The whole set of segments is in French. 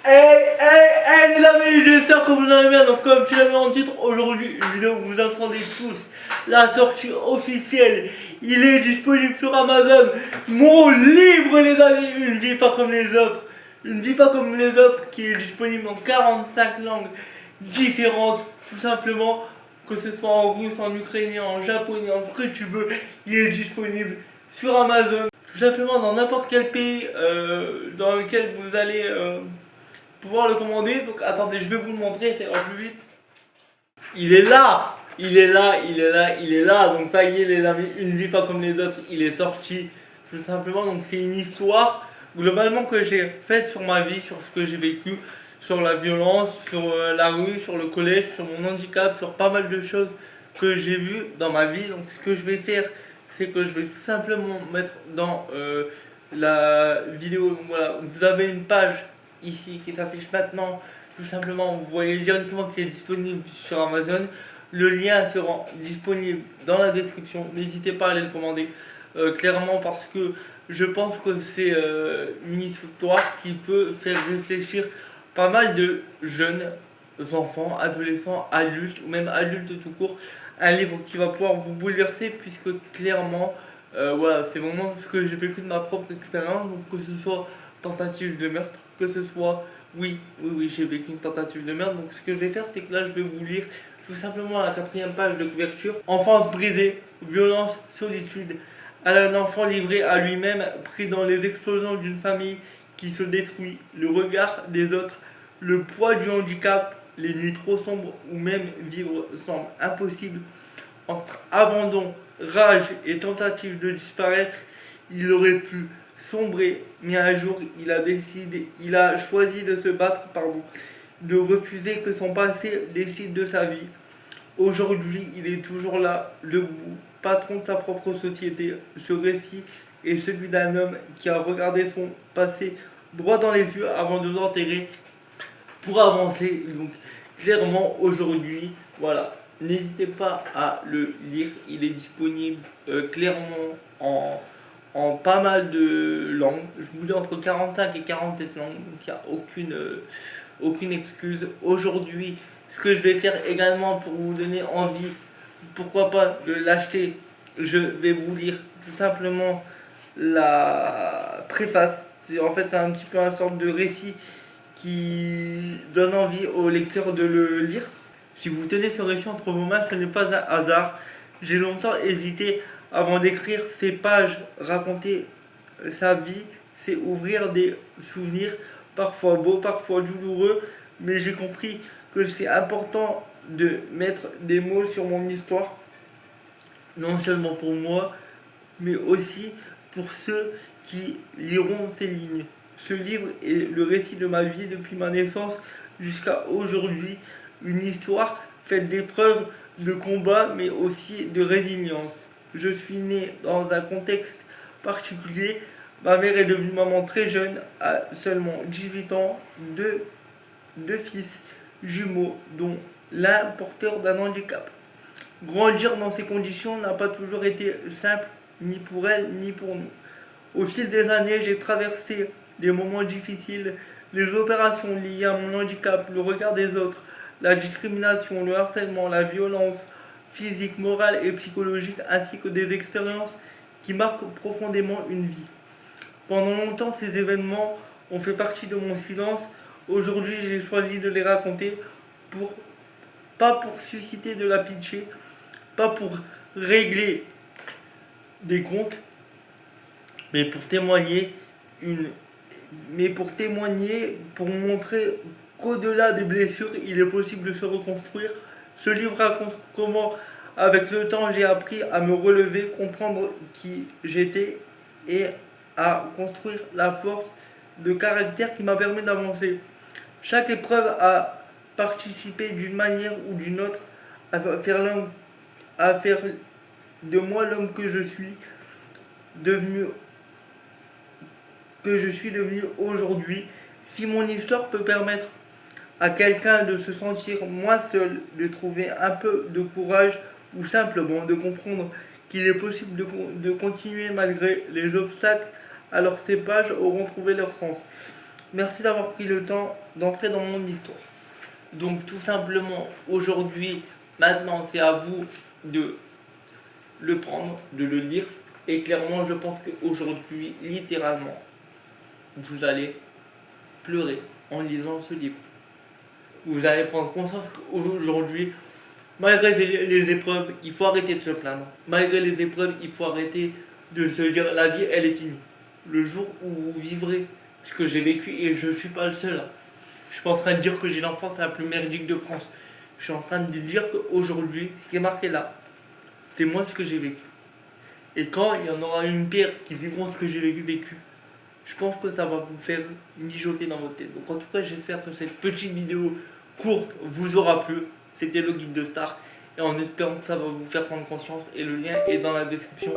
Les amis, j'espère que vous allez bien. Donc comme tu l'as mis en titre, aujourd'hui une vidéo que vous attendez tous, la sortie officielle. Il est disponible sur Amazon. Mon livre, les amis, Une vie pas comme les autres. Une vie pas comme les autres, qui est disponible en 45 langues différentes, tout simplement. Que ce soit en russe, en ukrainien, en japonais, en ce que tu veux, il est disponible sur Amazon. Tout simplement dans n'importe quel pays dans lequel vous allez pouvoir le commander. Donc attendez, je vais vous le montrer, ça ira plus vite. Il est là, il est là, il est là, il est là. Donc ça y est les amis, Une vie pas comme les autres, il est sorti tout simplement. Donc c'est une histoire globalement que j'ai faite sur ma vie, sur ce que j'ai vécu, sur la violence, sur la rue, sur le collège, sur mon handicap, sur pas mal de choses que j'ai vues dans ma vie. Donc ce que je vais faire, c'est que je vais tout simplement mettre dans la vidéo. Donc voilà, vous avez une page ici qui s'affiche maintenant. Tout simplement, vous voyez directement qu'il est disponible sur Amazon. Le lien sera disponible dans la description. N'hésitez pas à aller le commander. Clairement, parce que je pense que c'est une histoire qui peut faire réfléchir pas mal de jeunes enfants, adolescents, adultes ou même adultes tout court. Un livre qui va pouvoir vous bouleverser, puisque clairement, voilà, c'est vraiment ce que j'ai vécu de ma propre expérience. Donc que ce soit tentative de meurtre, que ce soit oui, j'ai vécu une tentative de meurtre. Donc ce que je vais faire, c'est que là je vais vous lire tout simplement la 4e page de couverture. Enfance brisée, violence, solitude. Un enfant livré à lui-même, pris dans les explosions d'une famille qui se détruit, le regard des autres, le poids du handicap, les nuits trop sombres ou même vivre semble impossible. Entre abandon, rage et tentative de disparaître, il aurait pu sombrer, mais un jour il a choisi de se battre, de refuser que son passé décide de sa vie. Aujourd'hui, il est toujours là, debout, patron de sa propre société. Ce récit est celui d'un homme qui a regardé son passé droit dans les yeux avant de l'enterrer pour avancer. Donc, clairement, aujourd'hui, voilà, n'hésitez pas à le lire. Il est disponible clairement en pas mal de langues. Je vous dis entre 45 et 47 langues, donc il n'y a aucune excuse. Aujourd'hui, ce que je vais faire également pour vous donner envie, pourquoi pas de l'acheter, je vais vous lire tout simplement la préface. En fait, c'est un petit peu une sorte de récit qui donne envie au lecteur de le lire. Si vous tenez ce récit entre vos mains, ce n'est pas un hasard. J'ai longtemps hésité avant d'écrire ces pages. Raconter sa vie, c'est ouvrir des souvenirs, parfois beaux, parfois douloureux, mais j'ai compris que c'est important de mettre des mots sur mon histoire, non seulement pour moi, mais aussi pour ceux qui liront ces lignes. Ce livre est le récit de ma vie depuis ma naissance jusqu'à aujourd'hui, une histoire faite d'épreuves, de combats, mais aussi de résilience. Je suis né dans un contexte particulier. Ma mère est devenue maman très jeune, à seulement 18 ans, deux fils jumeaux, dont l'un porteur d'un handicap. Grandir dans ces conditions n'a pas toujours été simple, ni pour elle, ni pour nous. Au fil des années, j'ai traversé des moments difficiles, les opérations liées à mon handicap, le regard des autres, la discrimination, le harcèlement, la violence physique, morale et psychologique, ainsi que des expériences qui marquent profondément une vie. Pendant longtemps, ces événements ont fait partie de mon silence. Aujourd'hui, j'ai choisi de les raconter pas pour susciter de la pitié, pas pour régler des comptes, mais pour témoigner, pour montrer qu'au-delà des blessures, il est possible de se reconstruire. Ce livre raconte comment, avec le temps, j'ai appris à me relever, comprendre qui j'étais et à construire la force de caractère qui m'a permis d'avancer. Chaque épreuve a participé d'une manière ou d'une autre à faire de moi l'homme que je suis devenu aujourd'hui. Si mon histoire peut permettre à quelqu'un de se sentir moins seul, de trouver un peu de courage ou simplement de comprendre qu'il est possible de continuer malgré les obstacles, alors ces pages auront trouvé leur sens. merci d'avoir pris le temps d'entrer dans mon histoire. Donc tout simplement, aujourd'hui, maintenant, c'est à vous de le prendre, de le lire. Et clairement, je pense qu'aujourd'hui, littéralement, vous allez pleurer en lisant ce livre. Vous allez prendre conscience qu'aujourd'hui, malgré les épreuves, il faut arrêter de se plaindre. Malgré les épreuves, il faut arrêter de se dire la vie, elle est finie. Le jour où vous vivrez ce que j'ai vécu, et je ne suis pas le seul. Je suis pas en train de dire que j'ai l'enfance la plus merdique de France. Je suis en train de dire qu'aujourd'hui, ce qui est marqué là, c'est moi ce que j'ai vécu. Et quand il y en aura une paire qui vivront ce que j'ai vécu, je pense que ça va vous faire mijoter dans votre tête. Donc en tout cas, j'espère que cette petite vidéo courte vous aura plu. C'était le guide de Star. Et en espérant que ça va vous faire prendre conscience. Et le lien est dans la description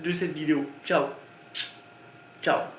de cette vidéo. Ciao. Ciao.